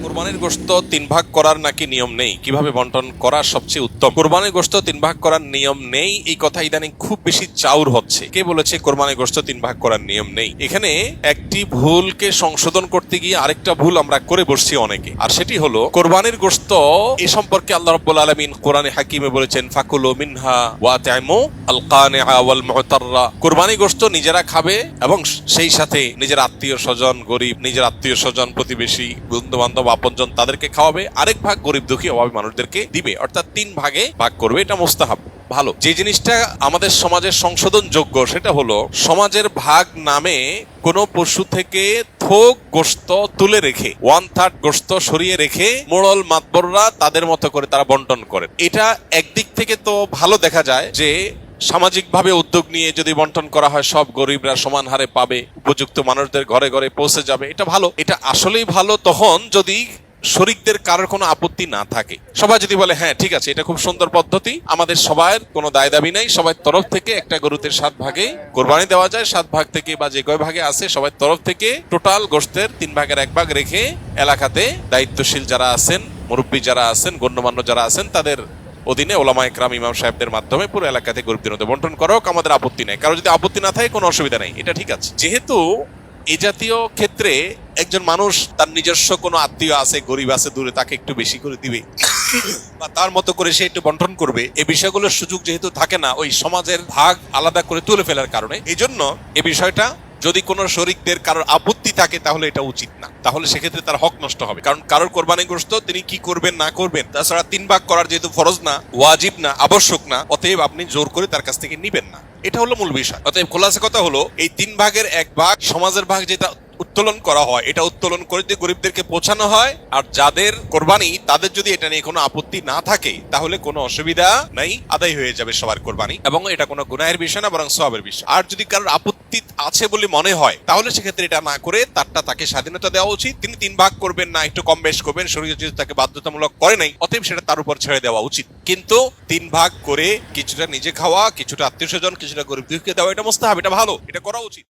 কোরবানির গোশত 3 ভাগ করার নাকি নিয়ম নেই, কিভাবে বন্টন করা সবচেয়ে উত্তম? কোরবানির গোশত 3 ভাগ করার নিয়ম নেই, এই কথা ইদানিং খুব বেশি চাউর হচ্ছে। কে বলেছে কোরবানির গোশত 3 ভাগ করার নিয়ম নেই? এখানে একটি ভুলকে সংশোধন করতে গিয়ে আরেকটা ভুল আমরা করে বসছি অনেকে, আর সেটি হলো কোরবানির গোশত এ সম্পর্কে আল্লাহ রাব্বুল আলামিন কোরআনে হাকিমে বলেছেন ফাকুলু মিনহা ওয়া তাইমু আল কানিআ ওয়াল মুতাররা। কোরবানির গোশত নিজেরা খাবে এবং সেই সাথে নিজের আত্মীয় স্বজন, গরিব, নিজের আত্মীয় স্বজন, প্রতিবেশী, বন্ধু বান্ধব, আপনজন তাদেরকে খাওয়াবে, আরেক ভাগ গরিব দুঃখী অভাবী মানুষদেরকে দিবে, অর্থাৎ 3 ভাগে ভাগ করবে। এটা মুস্তাহাব, ভালো। যে জিনিসটা আমাদের সমাজের সংশোধন যোগ্য সেটা হলো সমাজের ভাগ নামে কোন পশু থেকে থোক গোশত তুলে রেখে 1/3 গোশত সরিয়ে রেখে মোড়ল মাতবররা তাদের মতো করে তারা বন্টন করেন। এটা একদিক থেকে তো ভালো দেখা যায় যে সামাজিকভাবে উদ্যোগ নিয়ে যদি বন্টন করা হয় সব গরিবরা সমান হারে পাবে, উপযুক্ত মানুষদের ঘরে ঘরে পৌঁছে যাবে, এটা ভালো। এটা আসলেই ভালো তখন যদি শরিকদের কারোর কোনো আপত্তি না থাকে। সবাই যদি বলে হ্যাঁ ঠিক আছে, এটা খুব সুন্দর পদ্ধতি, আমাদের সবার কোনো দায় দাবি নাই, সবার তরফ থেকে একটা গরুতে 7 ভাগে কোরবানি দেওয়া যায়, 7 ভাগ থেকে বা যে কয় ভাগে আছে সবার তরফ থেকে টোটাল গোশতের 3 ভাগের 1 ভাগ রেখে এলাকাতে দায়িত্বশীল যারা আছেন, মুরব্বী যারা আছেন, গণ্যমান্য যারা আছেন তাদের অধীনে ওলামা একরাম, ইমাম সাহেবদের মাধ্যমে পুরো এলাকাতে গরিবদের মধ্যে বন্টন করা হোক, আমাদের আপত্তি নাই। কারো যদি আপত্তি না থাকে কোনো অসুবিধা নেই, এটা ঠিক আছে। যেহেতু এই জাতীয় ক্ষেত্রে একজন মানুষ তার নিজস্ব কোনো আত্মীয় আছে, গরিব আছে দূরে, তাকে একটু বেশি করে দিবে বা তার মতো করে সে একটু বন্টন করবে, এই বিষয়গুলোর সুযোগ যেহেতু থাকে না ওই সমাজের ভাগ আলাদা করে তুলে ফেলার কারণে, এই জন্য এই বিষয়টা যদি কোনো শরিকদের কারোর আপত্তি থাকে তাহলে এটা উচিত না, তাহলে সেক্ষেত্রে তার হক নষ্ট হবে। কারণ কারোর কোরবানি গোশত তিনি কি করবেন না করবেন, তাছাড়া 3 ভাগ করার যেহেতু ফরজ না, ওয়াজিব না, আবশ্যক না, অতএব আপনি জোর করে তার কাছ থেকে নিবেন না। এটা হলো মূল বিষয়। অতএব খোলাসা কথা হলো এই 3 ভাগের 1 ভাগ সমাজের ভাগ যেটা উত্তোলন করা হয়, এটা উত্তোলন করে দিয়ে গরিবদেরকে পৌঁছানো হয়। আর যাদের কোরবানি তাদের যদি এটা নিয়ে কোনো আপত্তি না থাকে তাহলে কোনো অসুবিধা নাই, আদায় হয়ে যাবে সবার কোরবানি, এবং এটা কোনো গুনাহের বিষয় না বরং সওয়াবের বিষয়। আর যদি কারোর আপত্তি আছে বলে মনে হয় তাহলে সেক্ষেত্রে এটা না করে তাকে স্বাধীনতা দেওয়া উচিত। তিনি 3 ভাগ করবেন না একটু কম বেশ করবেন, শরীয়ত যেহেতু তাকে বাধ্যতামূলক করে নাই, অতএব সেটা তার উপর ছেড়ে দেওয়া উচিত। কিন্তু 3 ভাগ করে কিছুটা নিজে খাওয়া, কিছুটা আত্মীয় স্বজন, কিছুটা গরিব দুঃখীকে দেওয়া, এটা মুস্তাহাব, এটা ভালো, এটা করা উচিত।